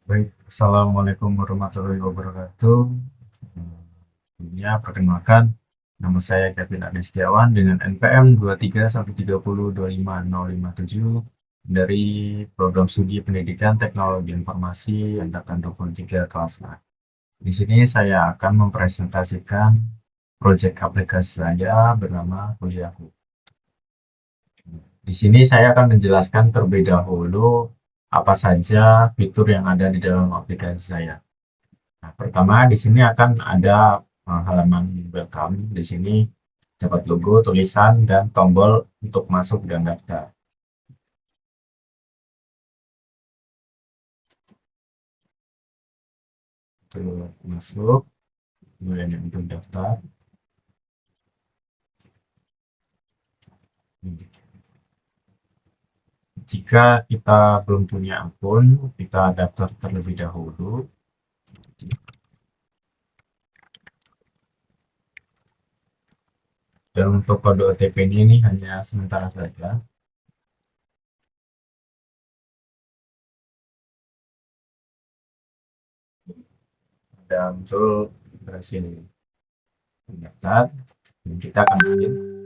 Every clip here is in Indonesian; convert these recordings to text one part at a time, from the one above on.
Baik, Assalamualaikum warahmatullahi wabarakatuh. Sebelumnya, perkenalkan, nama saya Kevin Agnistiawan dengan NPM 2313025057 dari Program Studi Pendidikan Teknologi Informasi Angkatan 23 kelas A. Di sini saya akan mempresentasikan proyek aplikasi saya bernama Kuliahku. Di sini saya akan menjelaskan terlebih dahulu apa saja fitur yang ada di dalam aplikasi saya. Nah, pertama di sini akan ada halaman welcome. Di sini dapat logo, tulisan, dan tombol untuk masuk dan daftar. Untuk masuk, kemudian untuk daftar. Jika kita belum punya akun, kita daftar terlebih dahulu. Dan untuk kode OTP-nya ini hanya sementara saja. Dan muncul berhasil mendaftar. Dan kita akan login.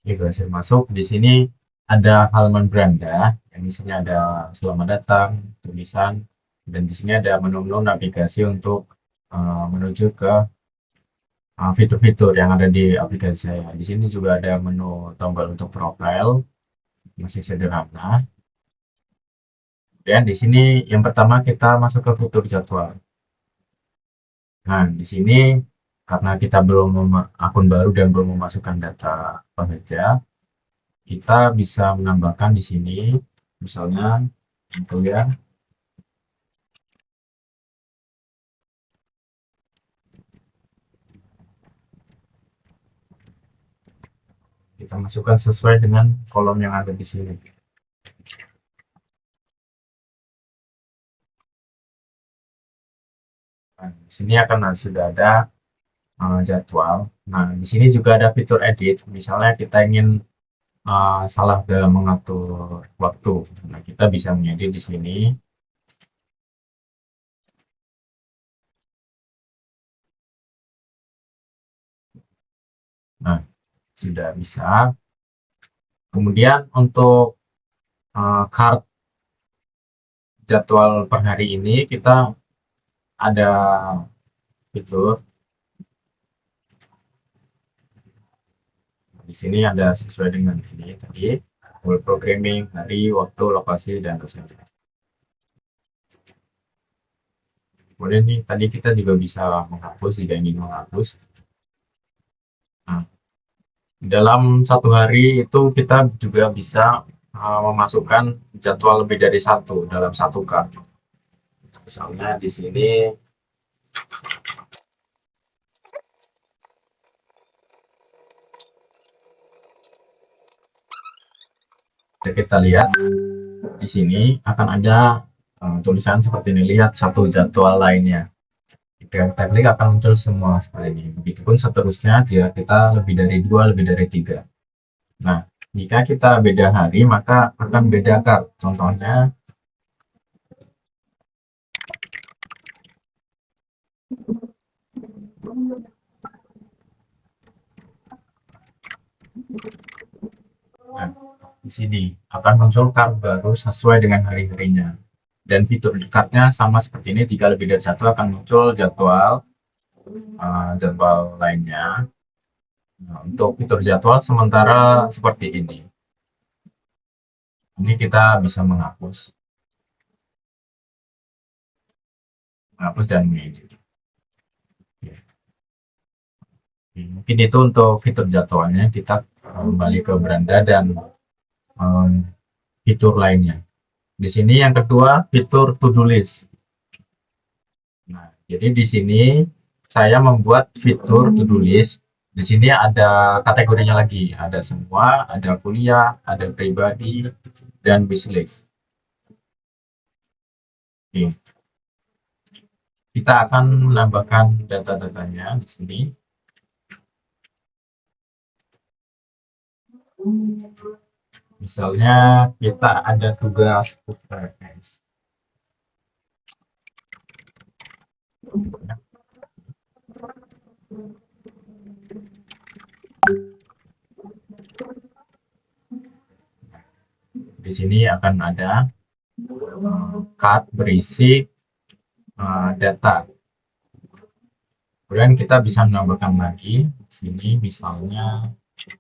Ini berhasil masuk. Di sini ada halaman beranda yang isinya ada selamat datang, tulisan, dan di sini ada menu-menu navigasi untuk menuju ke fitur-fitur yang ada di aplikasi saya. Di sini juga ada menu tombol untuk profile, masih sederhana. Dan di sini yang pertama kita masuk ke fitur jadwal. Nah, di sini karena kita belum akun baru dan belum memasukkan data apa saja, kita bisa menambahkan di sini, misalnya, gitu ya, kita masukkan sesuai dengan kolom yang ada di sini. Nah, di sini akan sudah ada jadwal. Nah, di sini juga ada fitur edit. Misalnya kita ingin salah dalam mengatur waktu. Nah, kita bisa mengedit di sini. Nah, sudah bisa. Kemudian untuk chart jadwal per hari ini kita ada fitur. Di sini ada sesuai dengan ini tadi, full programming, hari, waktu, lokasi, dan dosen. Kemudian nih, tadi kita juga bisa menghapus jika ingin menghapus. Nah, dalam satu hari itu kita juga bisa memasukkan jadwal lebih dari satu dalam satu kartu. Misalnya di sini kita lihat di sini akan ada tulisan seperti ini, lihat satu jadwal lainnya. Jika kita klik akan muncul semua seperti ini. Begitupun seterusnya jika kita lebih dari dua, lebih dari tiga. Nah, jika kita beda hari maka akan beda kart. Contohnya nah, di sini akan muncul kart baru sesuai dengan hari-harinya. Dan fitur dekatnya sama seperti ini. Jika lebih dari satu akan muncul jadwal lainnya. Nah, untuk fitur jadwal sementara seperti ini. Ini kita bisa menghapus dan mengedit. Mungkin itu untuk fitur jadwalnya. Kita kembali ke beranda dan um, fitur lainnya. Di sini yang kedua fitur to-do list. Nah, jadi di sini saya membuat fitur to-do list. Di sini ada kategorinya lagi, ada semua, ada kuliah, ada pribadi, dan wishlist. Oke. Kita akan menambahkan data-datanya di sini. Misalnya kita ada tugas UTS. Di sini akan ada card berisi data. Kemudian kita bisa menambahkan lagi. Di sini misalnya di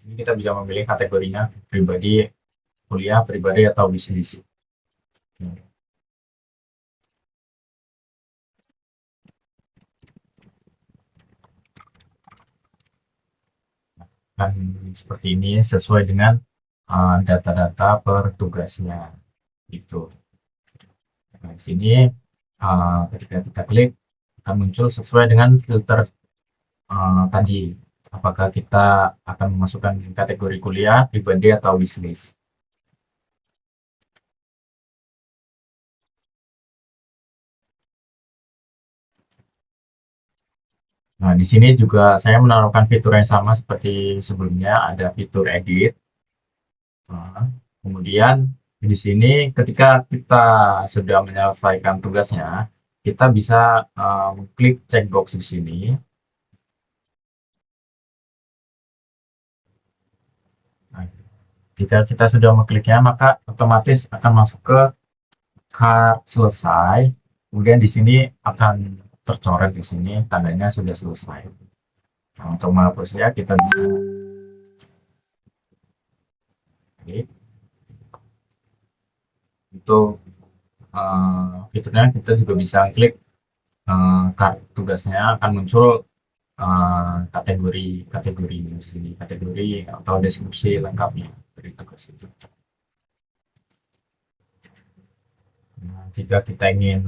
sini kita bisa memilih kategorinya pribadi, kuliah, pribadi atau bisnis. Dan seperti ini sesuai dengan data-data per tugasnya. Itu. Nah, di sini ketika kita klik akan muncul sesuai dengan filter tadi. Apakah kita akan memasukkan kategori kuliah, pribadi, atau bisnis. Nah, di sini juga saya menaruhkan fitur yang sama seperti sebelumnya, ada fitur edit. Nah, kemudian di sini ketika kita sudah menyelesaikan tugasnya, kita bisa klik checkbox di sini. Nah, jika kita sudah mengkliknya, maka otomatis akan masuk ke card selesai. Kemudian di sini akan tercoret di sini tandanya sudah selesai. Nah, untuk menghapusnya kita bisa klik. Untuk fiturnya kita juga bisa klik kartu tugasnya akan muncul kategori di sini, kategori atau deskripsi lengkapnya dari tugas itu. Nah, jika kita ingin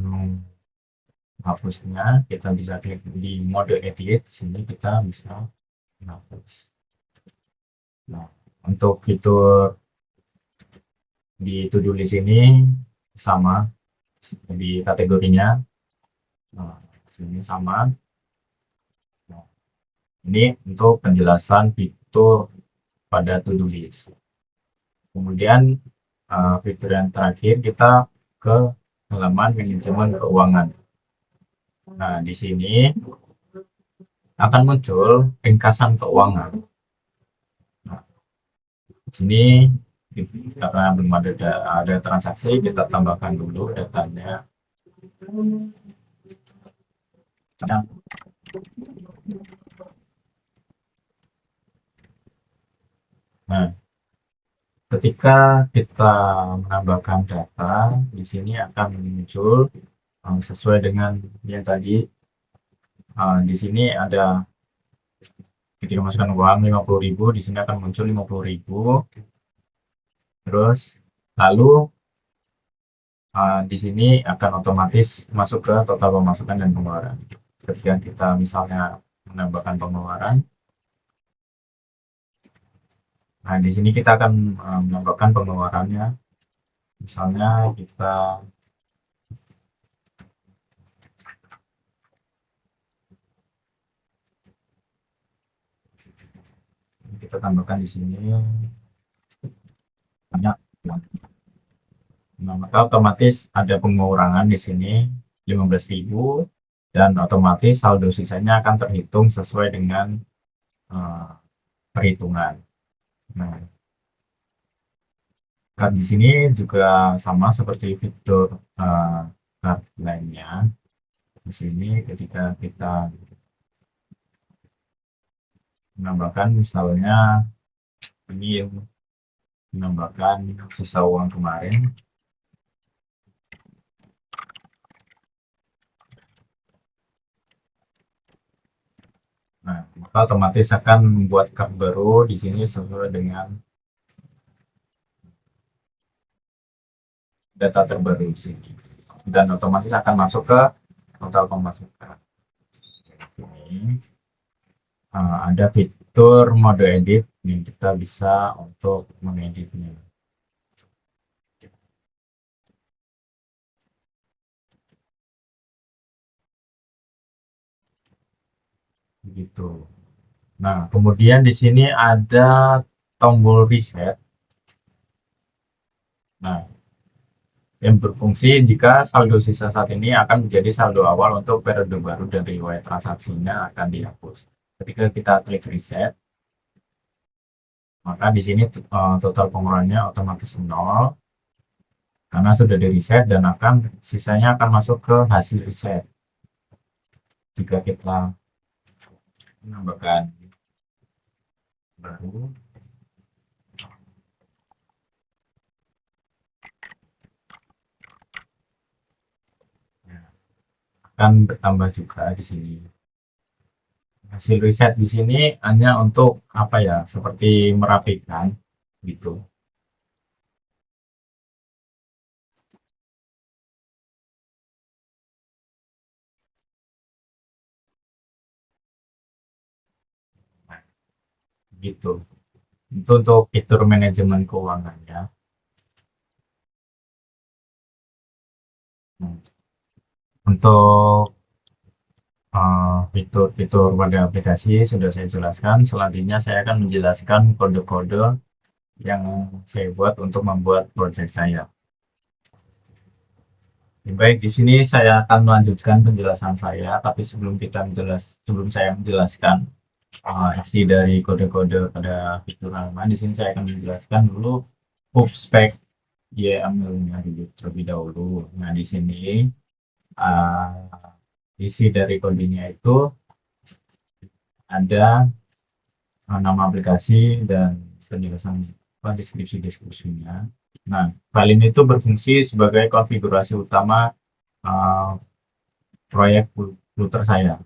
menghapusnya, kita bisa klik di mode edit. Di sini kita bisa menghapus. Nah, untuk fitur di to-do list ini sama di kategorinya. Nah, sini sama. Nah, ini untuk penjelasan fitur pada to-do list. Kemudian fitur yang terakhir kita ke halaman manajemen keuangan. Nah, di sini akan muncul ringkasan keuangan. Nah, di sini karena belum ada transaksi, kita tambahkan dulu datanya. Nah, nah, ketika kita menambahkan data, di sini akan muncul sesuai dengan yang tadi. Di sini ada ketika masukkan uang 50.000, di sini akan muncul 50.000. Terus lalu di sini akan otomatis masuk ke total pemasukan dan pengeluaran. Ketika kita misalnya menambahkan pengeluaran, nah di sini kita akan menambahkan pengeluarannya. Misalnya kita tambahkan di sini banyak. Nah, maka otomatis ada pengurangan di sini 15.000 dan otomatis saldo sisanya akan terhitung sesuai dengan perhitungan. Nah, kan di sini juga sama seperti fitur card lainnya. Di sini ketika kita menambahkan misalnya ini menambahkan sisa uang kemarin. Nah, maka otomatis akan membuat card baru di sini sesuai dengan data terbaru di sini. Dan otomatis akan masuk ke total pemasukan. Ini ada fitur mode edit yang kita bisa untuk mengeditnya. begitu. Nah, kemudian di sini ada tombol reset. Nah, yang berfungsi jika saldo sisa saat ini akan menjadi saldo awal untuk periode baru dan riwayat transaksinya akan dihapus. Ketika kita klik reset, maka di sini total pengeluarannya otomatis nol karena sudah di reset dan sisanya akan masuk ke hasil reset. Jika kita menambahkan baru, ya, akan bertambah juga di sini. Hasil riset di sini hanya untuk apa ya, seperti merapikan gitu. Nah, gitu. Itu untuk fitur manajemen keuangannya. Hmm. Untuk fitur-fitur pada aplikasi sudah saya jelaskan. Selanjutnya saya akan menjelaskan kode-kode yang saya buat untuk membuat project saya. Baik, di sini saya akan melanjutkan penjelasan saya, tapi sebelum saya menjelaskan isi dari kode-kode pada fitur halaman, di sini saya akan menjelaskan dulu hub spek YAML-nya dulu terlebih dahulu. Nah, di sini uh, isi dari kodenya itu ada nama aplikasi dan penjelasan deskripsi-deskripsinya. Nah, file ini itu berfungsi sebagai konfigurasi utama uh, proyek router saya.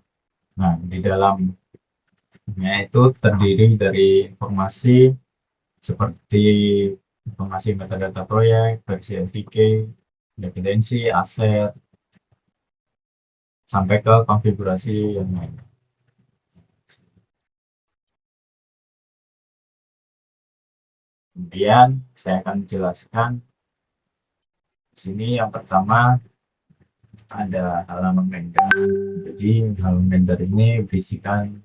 Nah, di dalamnya itu terdiri dari informasi seperti informasi metadata proyek, versi SDK, dependensi, aset, sampai ke konfigurasi yang lain. Kemudian saya akan menjelaskan di sini yang pertama ada halaman render. Jadi halaman render ini berisikan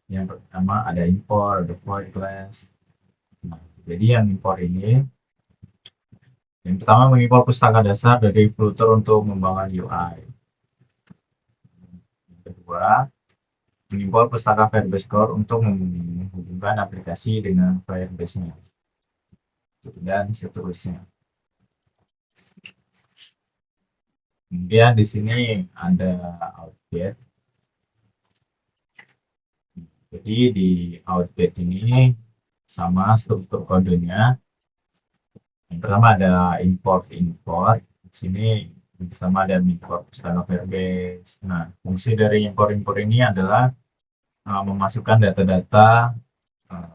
yang pertama ada import, ada void class. Nah, jadi yang import ini yang pertama mengimpor pustaka dasar dari Flutter untuk membangun UI. Yang kedua, mengimpor pustaka Firebase Core untuk menghubungkan aplikasi dengan Firebase-nya. Dan seterusnya. Kemudian di sini ada outget. Jadi di outget ini sama struktur kodenya. Yang pertama ada import. Di sini yang pertama ada import pustaka Firebase. Nah, fungsi dari import ini adalah memasukkan data-data uh,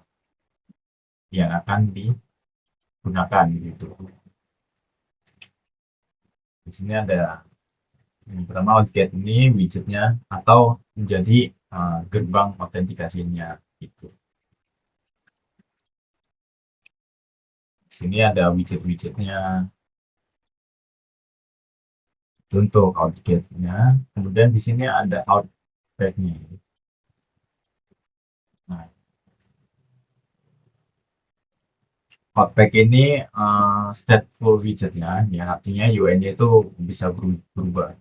yang akan digunakan gitu. Di sini ada yang pertama outget ini widgetnya atau menjadi gerbang autentikasinya gitu. Di sini ada widget-widgetnya untuk outgetnya. Kemudian di sini ada outback-nya. Nah, outback ini stateful widgetnya, ya artinya UI-nya itu bisa berubah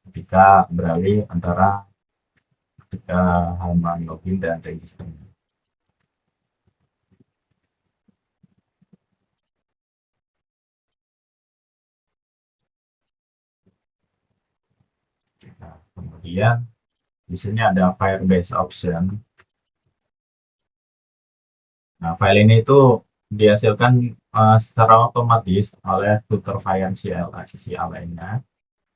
ketika beralih antara ketika halaman login dan register. Nah, kemudian di sini ada Firebase option. Nah, file ini itu dihasilkan secara otomatis oleh Flutter Fire CLI lainnya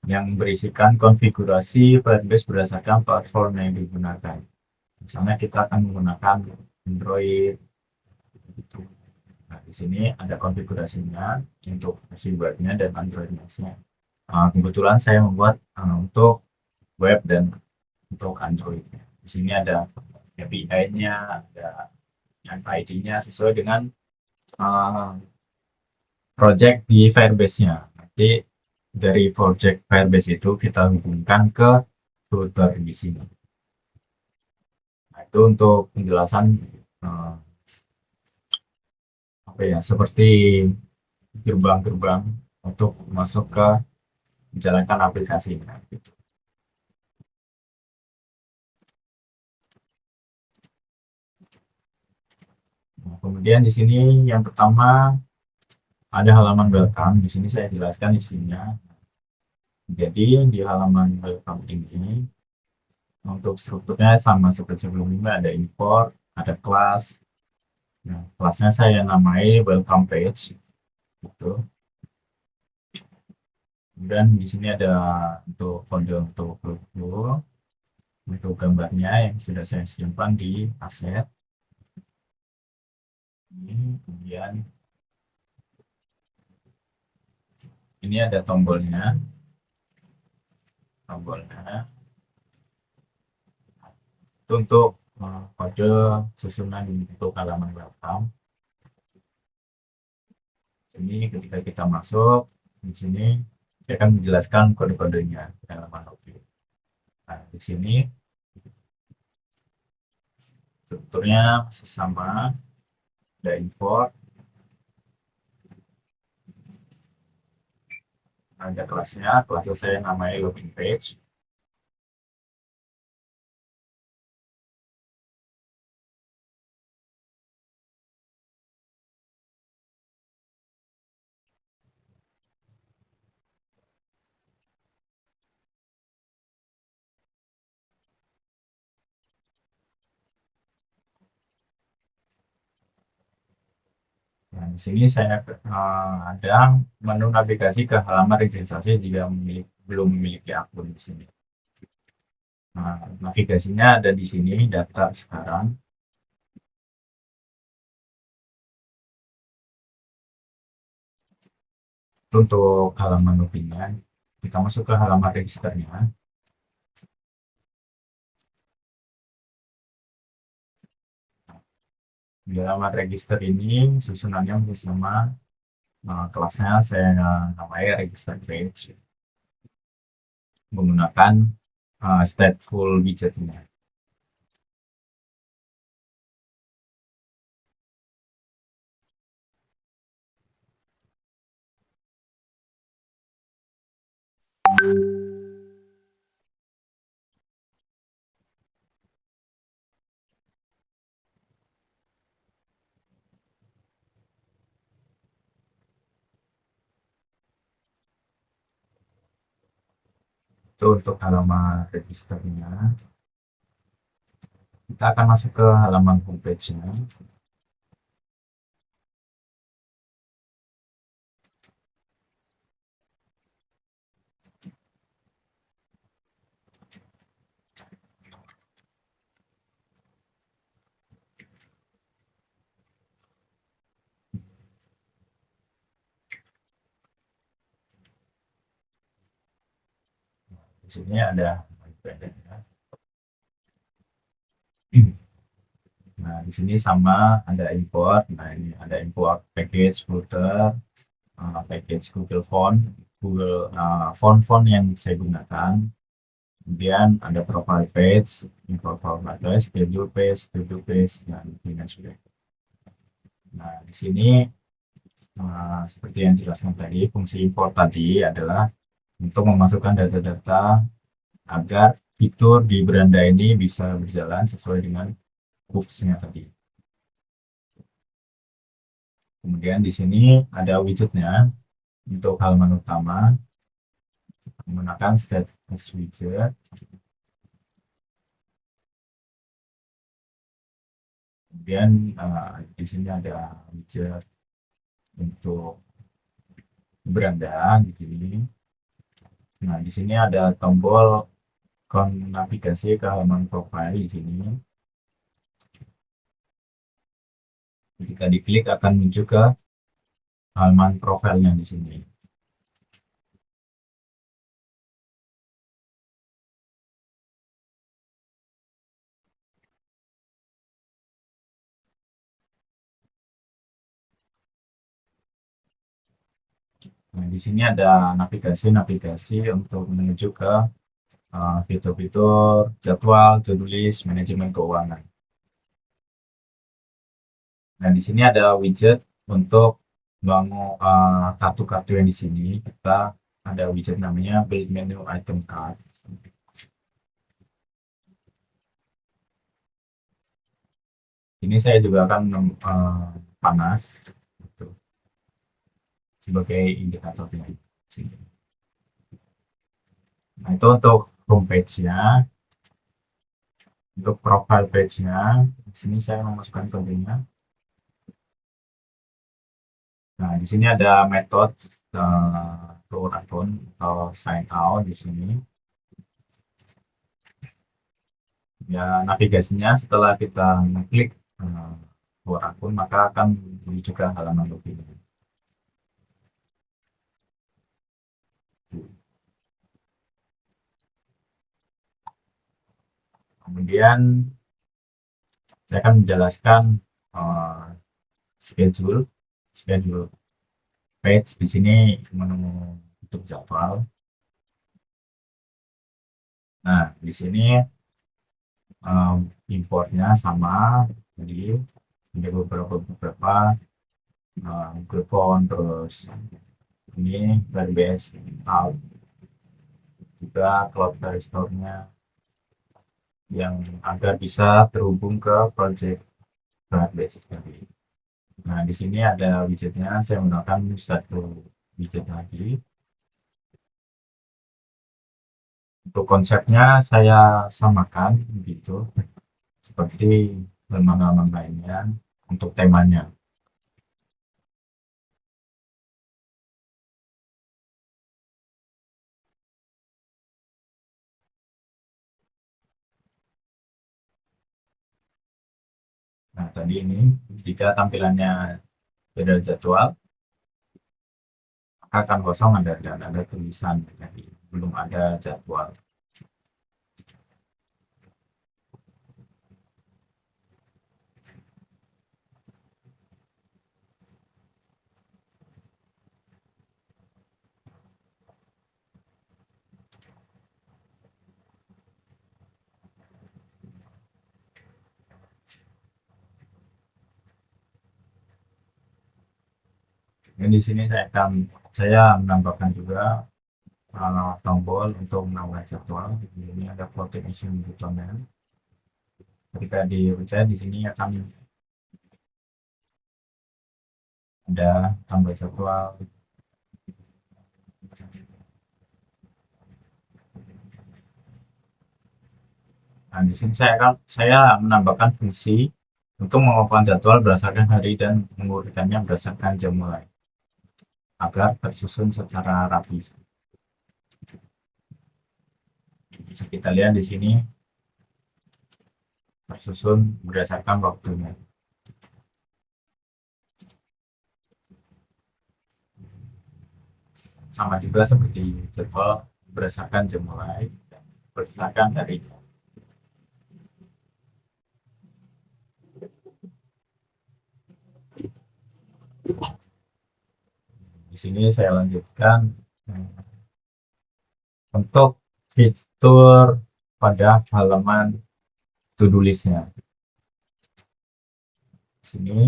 yang berisikan konfigurasi Firebase berdasarkan platform yang digunakan. Misalnya kita akan menggunakan Android gitu. Nah, di sini ada konfigurasinya untuk versi webnya dan Android-nya. Kebetulan saya membuat untuk web dan untuk Android. Di sini ada API-nya, ada ID-nya sesuai dengan project di Firebase-nya. Nanti dari project Firebase itu kita hubungkan ke router di sini. Itu untuk penjelasan eh, apa ya, seperti gerbang-gerbang untuk masuk ke menjalankan aplikasinya gitu. Nah, kemudian di sini yang pertama ada halaman welcome. Di sini saya jelaskan isinya. Jadi di halaman welcome ini untuk strukturnya sama seperti sebelumnya, ada import, ada kelas. Nah, kelasnya saya namai welcome page gitu. Kemudian di sini ada untuk kode untuk logo, untuk gambarnya yang sudah saya simpan di aset ini. Kemudian ini ada tombolnya itu untuk kode susunan untuk halaman welcome. Ini ketika kita masuk di sini saya akan menjelaskan kode-kodenya di halaman login. Nah, di sini strukturnya masih sama, ada import, ada kelasnya saya namai login page. Nah, di sini saya ada menu navigasi ke halaman registrasi jika belum memiliki akun di sini. Nah, navigasinya ada di sini, daftar sekarang. Itu untuk halaman loginnya. Kita masuk ke halaman registernya. Di halaman register ini susunannya masih sama. Nah, kelasnya saya namai register page menggunakan stateful widgetnya. Itu untuk halaman registernya. Kita akan masuk ke halaman homepage-nya. Di sini ada backend-nya. Nah, di sini sama ada import. Nah, ini ada import package footer, package Google Font, Google font-font yang saya gunakan. Kemudian ada profile page, import profile page, schedule page, dan sebagainya. Nah, di sini seperti yang dijelaskan tadi, fungsi import tadi adalah untuk memasukkan data-data agar fitur di beranda ini bisa berjalan sesuai dengan hooks-nya tadi. Kemudian di sini ada widgetnya untuk halaman utama menggunakan status widget. Kemudian di sini ada widget untuk beranda di sini. Nah, di sini ada tombol navigasi ke halaman profile di sini. Ketika diklik akan muncul ke halaman profilnya di sini. Nah, di sini ada navigasi-navigasi untuk menuju ke fitur-fitur jadwal, to-do list, manajemen keuangan. Nah, di sini ada widget untuk bangun kartu-kartu yang di sini. Kita ada widget namanya build menu item card. Ini saya juga akan panas gitu, sebagai indikatornya. Nah, itu untuk homepage-nya. Untuk profile page-nya, di sini saya memasukkan kodenya. Nah, di sini ada metode load account atau sign out di sini. Ya, navigasinya setelah kita mengklik load akun, maka akan menuju ke halaman login. Kemudian saya akan menjelaskan uh, schedule, schedule page di sini menu untuk jadwal. Nah, di sini importnya sama, jadi ada beberapa Groupon, terus ini dari base out juga cloud store-nya yang agar bisa terhubung ke project Cloudbase tadi. Nah, di sini ada widgetnya, saya menggunakan satu widget lagi. Untuk konsepnya saya samakan gitu, seperti halaman-halaman lainnya untuk temanya. Nah, tadi ini jika tampilannya beda jadwal, akan kosong ada dan ada tulisan jadi belum ada jadwal. Dan di sini saya menambahkan juga tombol untuk menambah jadwal. Ini ada floating issue butonnya. Ketika dipencet di sini akan ada tambah jadwal. Nah, di sini saya menambahkan fungsi untuk mengubah jadwal berdasarkan hari dan mengurutkannya berdasarkan jam mulai agar tersusun secara rapi. Bisa kita lihat di sini tersusun berdasarkan waktunya. Sama juga seperti jadwal berdasarkan jam mulai dan berdasarkan hari. Di sini saya lanjutkan untuk fitur pada halaman to-do list-nya. Di sini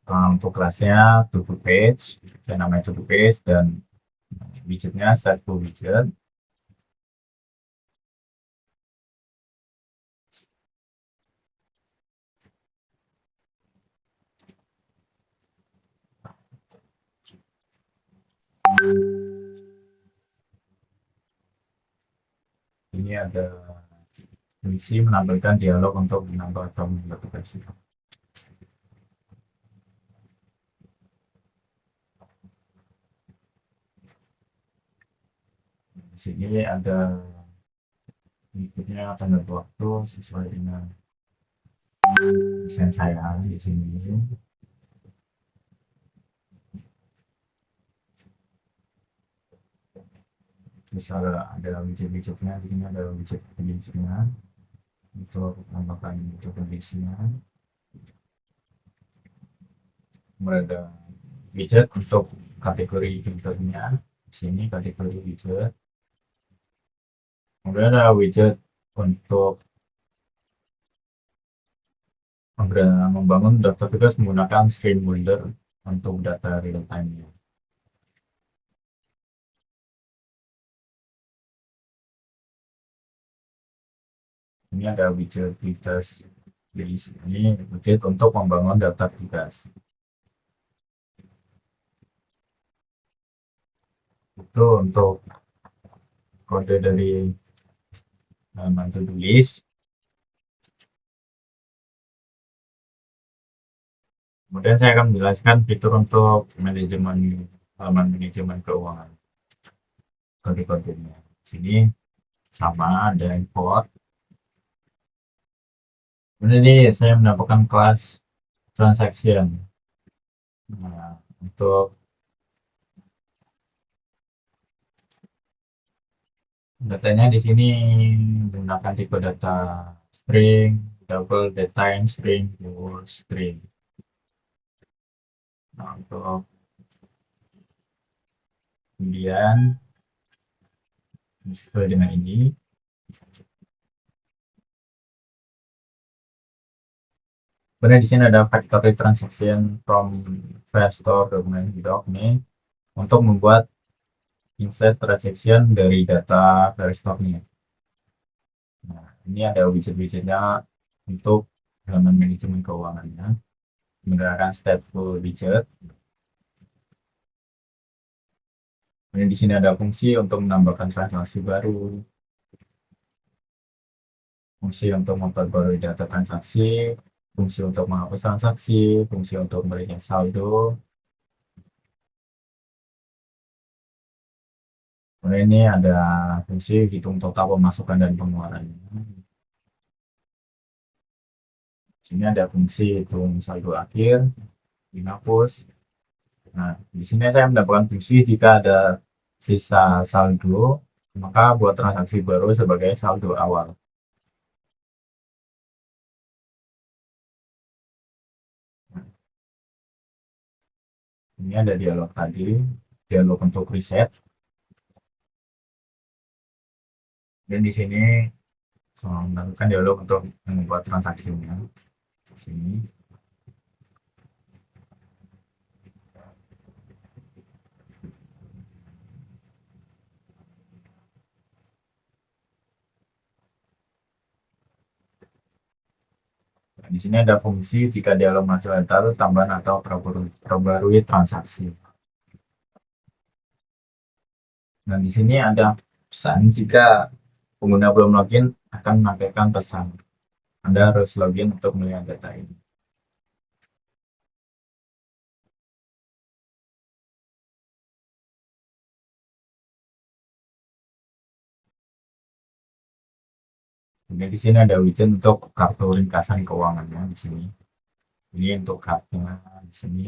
untuk kelasnya to-do page, saya namanya to-do page dan widgetnya set to widget. Ini ada fungsi menampilkan dialog untuk menambah atau mengganti. Di sini ada berikutnya tanggal waktu sesuai dengan desain saya di sini. Misal ada widget-widgetnya, di sini ada widget-widgetnya untuk menambahkan untuk kondisinya. Kemudian ada widget untuk kategori filternya. Di sini kategori widget. Kemudian ada widget untuk membangun daftar tugas menggunakan stream builder untuk data real time-nya. Ini ada widget tugas di sini, widget untuk membangun daftar tugas. Itu untuk kode dari to do list. Kemudian saya akan menjelaskan fitur untuk halaman manajemen keuangan, kode-kodenya. Sini sama ada import. Kemudian ini saya mendapatkan kelas transaction. Nah, untuk datanya di sini menggunakan tipe data string, double datetime string, pure string. Nah, untuk kemudian sesuai dengan ini. Kemudian di sini ada factory transaction from file store document doc nih untuk membuat insert transaction dari data dari stoknya. Nah, ini ada widget-widgetnya untuk halaman manajemen keuangannya menggunakan stateful widget. Kemudian di sini ada fungsi untuk menambahkan transaksi baru, fungsi untuk memperbarui data transaksi, fungsi untuk menghapus transaksi, fungsi untuk melihat saldo. Kemudian ini ada fungsi hitung total pemasukan dan pengeluaran. Sini ada fungsi hitung saldo akhir, menghapus. Nah, di sini saya mendapatkan fungsi jika ada sisa saldo, maka buat transaksi baru sebagai saldo awal. Ini ada dialog tadi, dialog untuk reset. Dan di sini melakukan dialog untuk membuat transaksinya. Di sini. Nah, di sini ada fungsi jika dialog masuk data tambahan atau perbarui transaksi. Dan di sini ada pesan jika pengguna belum login akan menampilkan pesan. Anda harus login untuk melihat data ini. Kemudian di sini ada widget untuk kartu ringkasan keuangannya di sini. Ini untuk kartunya di sini.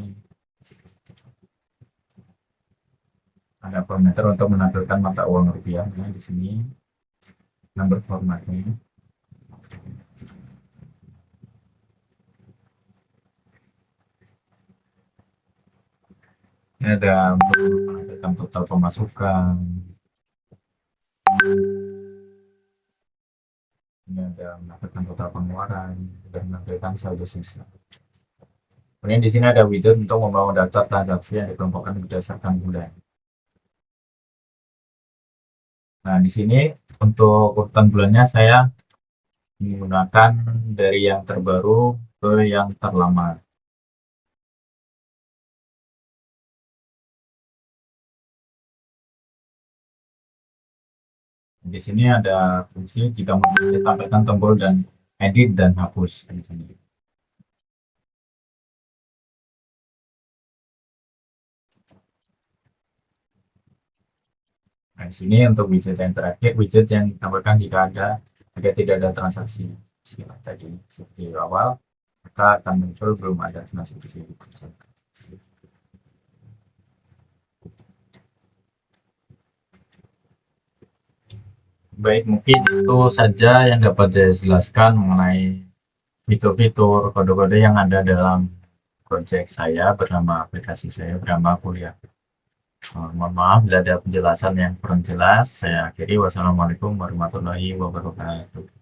Ada parameter untuk menampilkan mata uang rupiahnya di sini. Nomor formatnya. Ini ada untuk menampilkan total pemasukan. Ini ada menampilkan total pengeluaran dan menampilkan saldo sisa. Kemudian di sini ada widget untuk membawa daftar transaksi yang dikelompokkan berdasarkan bulan. Nah, di sini untuk urutan bulannya saya menggunakan dari yang terbaru ke yang terlama. Di sini ada fungsi jika mau ditampilkan tombol dan edit dan hapus di sini. Nah, di sini untuk widget yang terakhir, widget yang ditampilkan jika tidak ada transaksi. Tadi seperti awal, maka akan muncul belum ada transaksi. Baik, mungkin itu saja yang dapat saya jelaskan mengenai fitur-fitur kode-kode yang ada dalam proyek saya bernama aplikasi saya bernama kuliah. Mohon maaf bila ada penjelasan yang kurang jelas. Saya akhiri. Wassalamualaikum warahmatullahi wabarakatuh.